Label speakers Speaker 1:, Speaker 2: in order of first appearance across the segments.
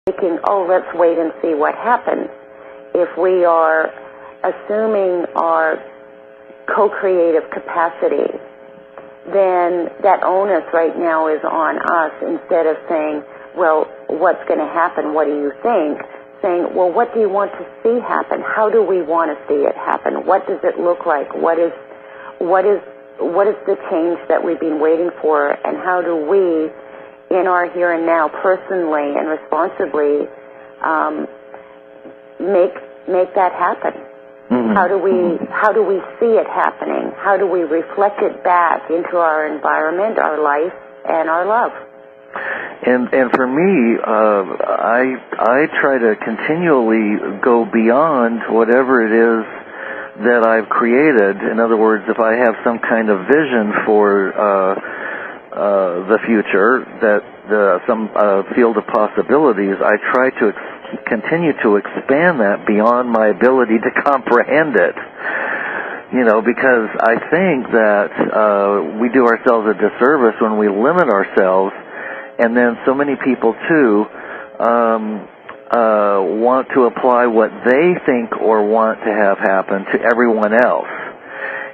Speaker 1: thinking, oh, let's wait and see what happens. If we are assuming our co-creative capacity, then that onus right now is on us, instead of saying, well, what's going to happen? What do you think? Saying, well, what do you want to see happen? How do we want to see it happen? What does it look like? What is the change that we've been waiting for, and how do we, in our here and now, personally and responsibly, make that happen? Mm-hmm. How do we see it happening? How do we reflect it back into our environment, our life, and our love?
Speaker 2: And for me, I try to continually go beyond whatever it is that I've created. In other words, if I have some kind of vision for the future, that some field of possibilities, I try to continue to expand that beyond my ability to comprehend it. You know, because I think that we do ourselves a disservice when we limit ourselves, and then so many people too want to apply what they think or want to have happen to everyone else,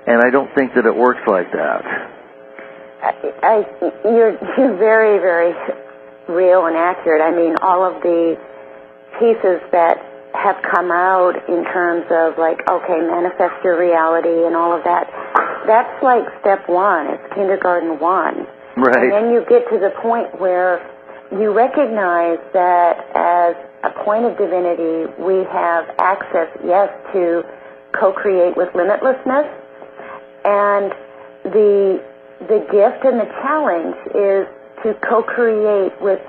Speaker 2: and I don't think that it works like that.
Speaker 1: You're very, very real and accurate. I mean, all of the pieces that have come out in terms of, like, okay, manifest your reality and all of that, that's like step one. It's kindergarten 1.
Speaker 2: Right.
Speaker 1: And then you get to the point where you recognize that as a point of divinity, we have access, yes, to co-create with limitlessness, and the gift and the challenge is to co-create with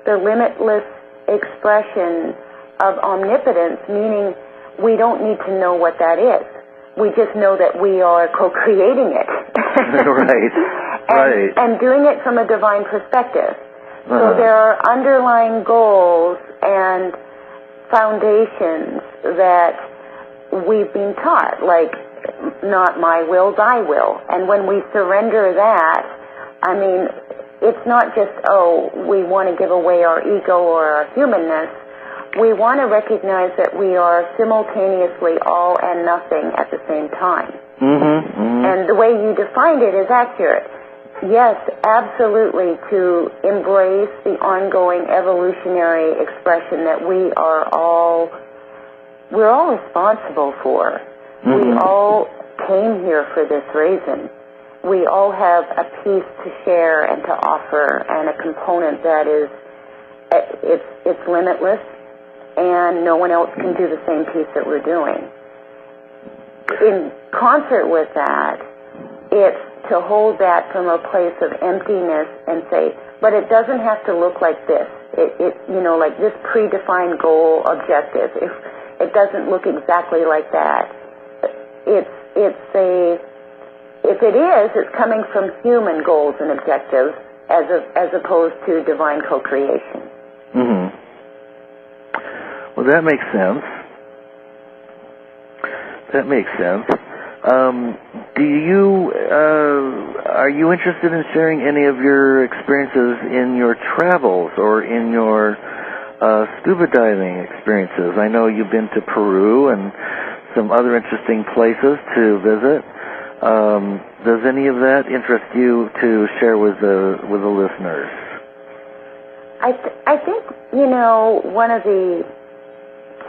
Speaker 1: the limitless expression of omnipotence, meaning we don't need to know what that is. We just know that we are co-creating it.
Speaker 2: Right.
Speaker 1: And doing it from a divine perspective. So there are underlying goals and foundations that we've been taught, like, not my will, thy will. And when we surrender that, I mean, it's not just, oh, we want to give away our ego or our humanness. We want to recognize that we are simultaneously all and nothing at the same time. And the way you defined it is accurate. Yes, absolutely, to embrace the ongoing evolutionary expression that we're all responsible for. We all came here for this reason. We all have a piece to share and to offer, and a component that is, it's limitless, and no one else can do the same piece that we're doing. In concert with that, it's to hold that from a place of emptiness and say, but it doesn't have to look like this. It you know, like this predefined goal objective. If it doesn't look exactly like that, if it is, it's coming from human goals and objectives as opposed to divine co-creation.
Speaker 2: Well, that makes sense. Are you interested in sharing any of your experiences in your travels or in your scuba diving experiences? I know you've been to Peru and some other interesting places to visit. Does any of that interest you to share with the listeners?
Speaker 1: I think, you know, one of the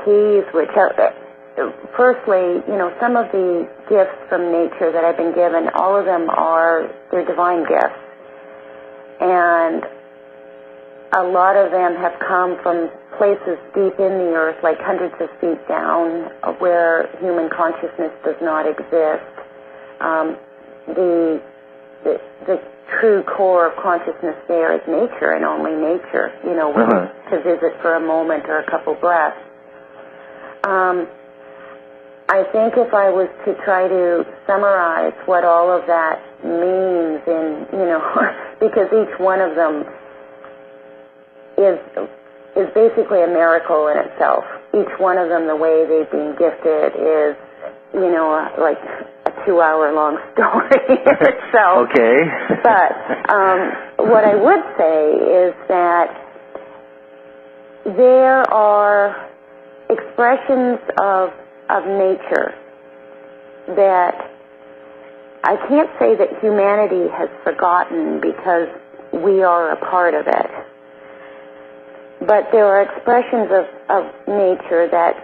Speaker 1: keys, which firstly, you know, some of the gifts from nature that I've been given, all of them they're divine gifts. And a lot of them have come from places deep in the earth, like hundreds of feet down, where human consciousness does not exist. The true core of consciousness there is nature, and only nature, you know, to visit for a moment or a couple breaths. I think if I was to try to summarize what all of that means, in, you know, because each one of them is basically a miracle in itself. Each one of them, the way they've been gifted is, you know, like a 2-hour-long story in itself.
Speaker 2: Okay.
Speaker 1: But what I would say is that there are expressions of nature that I can't say that humanity has forgotten because we are a part of it. But there are expressions of nature that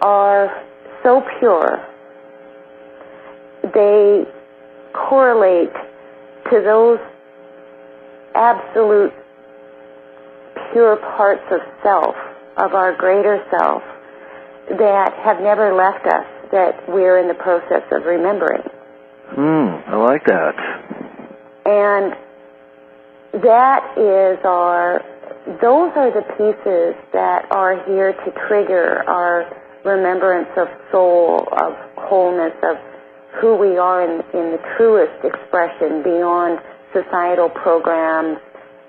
Speaker 1: are so pure, they correlate to those absolute pure parts of self, of our greater self, that have never left us, that we're in the process of remembering.
Speaker 2: I like that.
Speaker 1: And those are the pieces that are here to trigger our remembrance of soul, of wholeness, of who we are in the truest expression, beyond societal programs,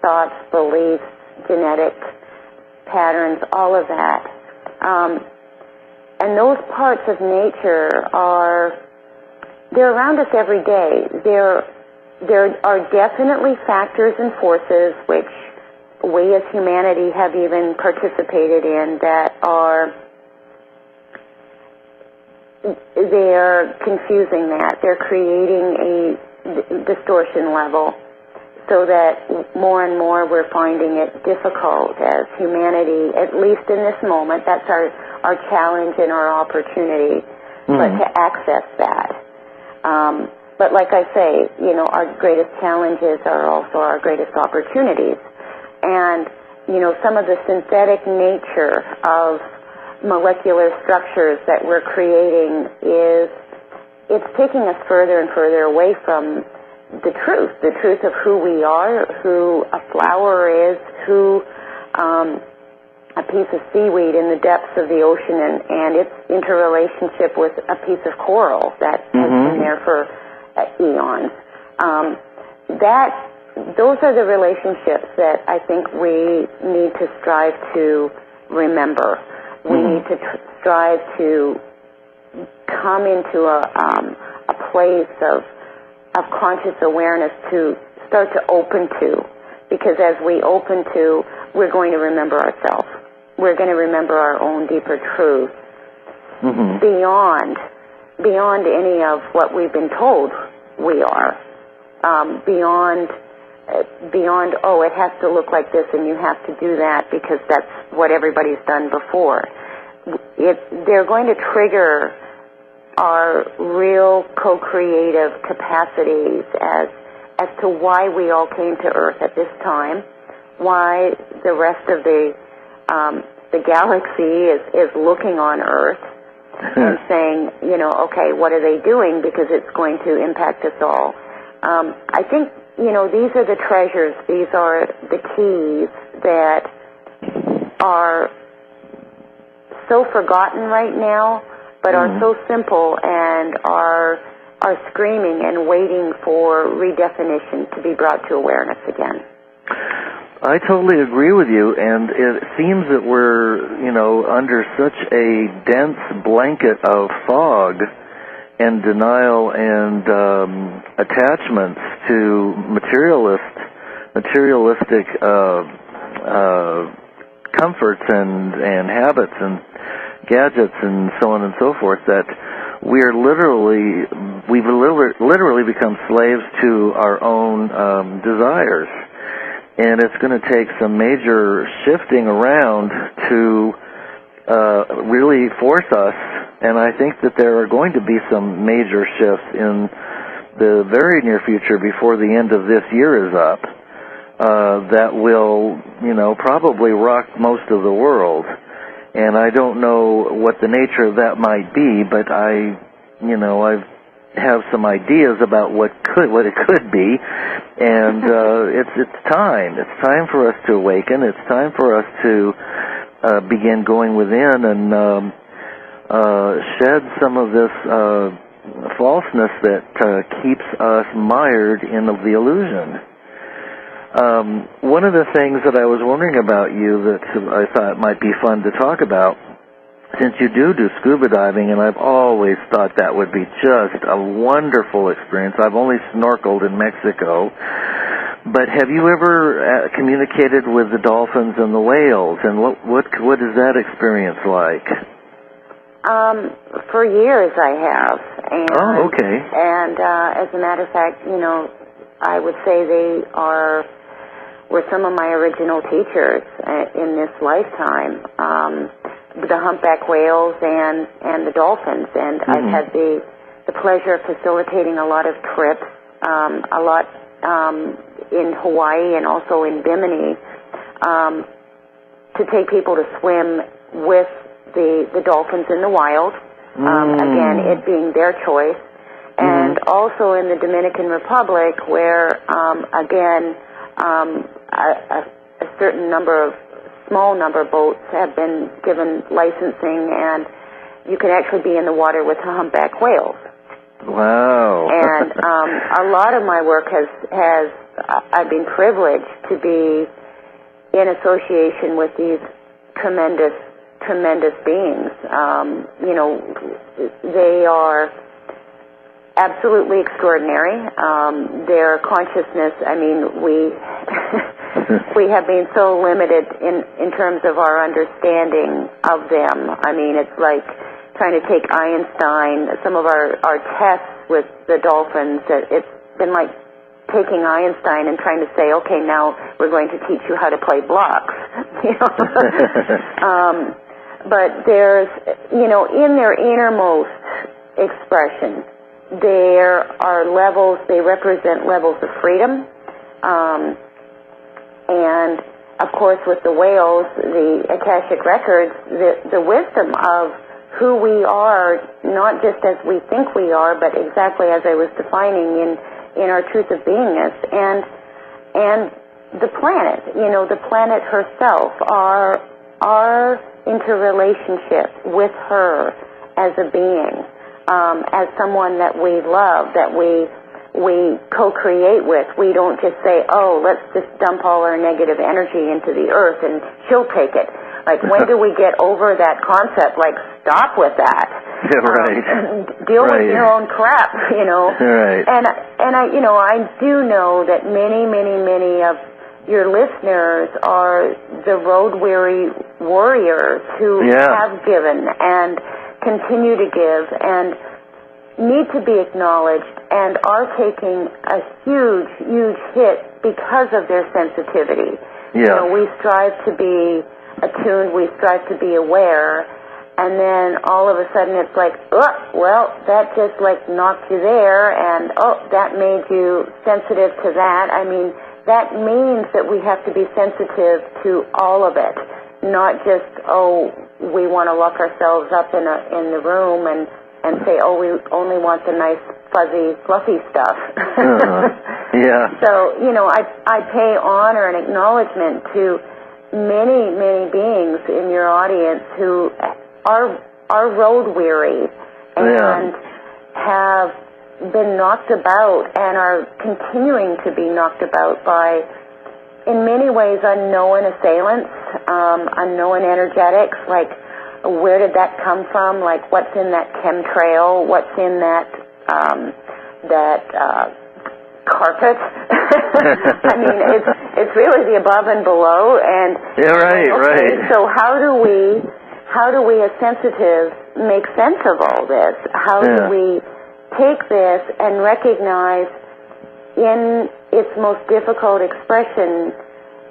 Speaker 1: thoughts, beliefs, genetic patterns, all of that. And those parts of nature they're around us every day. There are definitely factors and forces which we as humanity have even participated in that they're confusing that. They're creating a distortion level so that more and more we're finding it difficult as humanity, at least in this moment. That's our challenge and our opportunity, but to access that. But like I say, our greatest challenges are also our greatest opportunities. And, some of the synthetic nature of molecular structures that we're creating it's taking us further and further away from the truth of who we are, who a flower is, who a piece of seaweed in the depths of the ocean and its interrelationship with a piece of coral that has been there for eons. Those are the relationships that I think we need to strive to remember. We need to strive to come into a place of conscious awareness to start to open to, because as we open to, we're going to remember ourselves. We're going to remember our own deeper truth beyond any of what we've been told we are. Beyond, it has to look like this and you have to do that because that's what everybody's done before. They're going to trigger our real co-creative capacities as to why we all came to Earth at this time, why the rest of the galaxy is looking on Earth and saying, okay, what are they doing? Because it's going to impact us all. I think, these are the treasures, these are the keys that are so forgotten right now, but are so simple and are screaming and waiting for redefinition to be brought to awareness again.
Speaker 2: I totally agree with you, and it seems that we're, under such a dense blanket of fog and denial and attachments to materialistic comforts and habits and gadgets and so on and so forth, that we've literally become slaves to our own desires. And it's going to take some major shifting around to really force us, and I think that there are going to be some major shifts in the very near future before the end of this year is up, that will, probably rock most of the world. And I don't know what the nature of that might be, but I have some ideas about what it could be, and it's time. It's time for us to awaken. It's time for us to begin going within and shed some of this falseness that keeps us mired in the illusion. One of the things that I was wondering about you that I thought might be fun to talk about, since you do scuba diving, and I've always thought that would be just a wonderful experience. I've only snorkeled in Mexico, But have you ever communicated with the dolphins and the whales, and what is that experience like?
Speaker 1: For years I have. And,
Speaker 2: oh, okay.
Speaker 1: And as a matter of fact, you know, I would say they were some of my original teachers in this lifetime. The humpback whales and the dolphins, and I've had the pleasure of facilitating a lot of trips, a lot in Hawaii and also in Bimini, to take people to swim with the dolphins in the wild, again, it being their choice, and also in the Dominican Republic where, again, a certain small number of boats have been given licensing, and you can actually be in the water with the humpback whales.
Speaker 2: Wow.
Speaker 1: And a lot of my work I've been privileged to be in association with these tremendous beings. You know, they are absolutely extraordinary. Their consciousness, I mean, we have been so limited in terms of our understanding of them. I mean, it's like trying to take Einstein, some of our tests with the dolphins, it's been like taking Einstein and trying to say, okay, now we're going to teach you how to play blocks. You know? But there's, you know, in their innermost expression, there are levels, they represent levels of freedom. And, of course, with the whales, the Akashic records, the wisdom of who we are, not just as we think we are, but exactly as I was defining in our truth of beingness. And the planet, you know, the planet herself, our interrelationship with her as a being, as someone that we love, that we co-create with. We don't just say, oh, let's just dump all our negative energy into the earth and she'll take it. Like, when do we get over that concept? Like, stop with that.
Speaker 2: Yeah, right.
Speaker 1: Deal with your own crap, you know.
Speaker 2: Right.
Speaker 1: And I, you know, I do know that many of your listeners are the road-weary warriors who have given and continue to give and need to be acknowledged and are taking a huge hit because of their sensitivity.
Speaker 2: Yeah.
Speaker 1: You know, we strive to be attuned, we strive to be aware, and then all of a sudden it's like, oh, well, that just like knocked you there, and oh, that made you sensitive to that. I mean, that means that we have to be sensitive to all of it, not just, oh, we want to lock ourselves up in the room and say, oh, we only want the nice, fuzzy, fluffy stuff.
Speaker 2: Yeah.
Speaker 1: So, you know, I pay honor and acknowledgement to many beings in your audience who are road weary and have been knocked about and are continuing to be knocked about by, in many ways, unknown assailants, unknown energetics, like, where did that come from? Like, what's in that chemtrail? What's in that carpet? I mean, it's really the above and below. And
Speaker 2: right.
Speaker 1: So how do we as sensitives make sense of all this? How do we take this and recognize in its most difficult expression,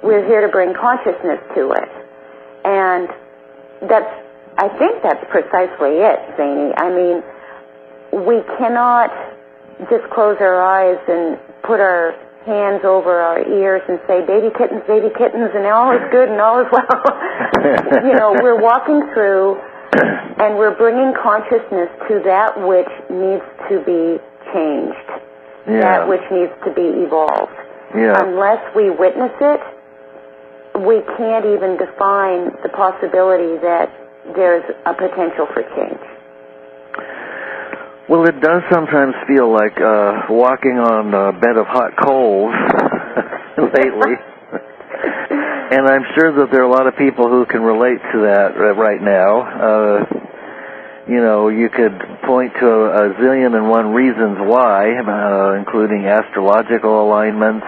Speaker 1: we're here to bring consciousness to it? And I think that's precisely it, Zany. I mean, we cannot just close our eyes and put our hands over our ears and say, baby kittens, and all is good and all is well. You know, we're walking through and we're bringing consciousness to that which needs to be changed, that which needs to be evolved. Yeah. Unless we witness it, we can't even define the possibility that there's a potential for change.
Speaker 2: Well, it does sometimes feel like walking on a bed of hot coals lately. And I'm sure that there are a lot of people who can relate to that right now. You know, you could point to a zillion and one reasons why, including astrological alignments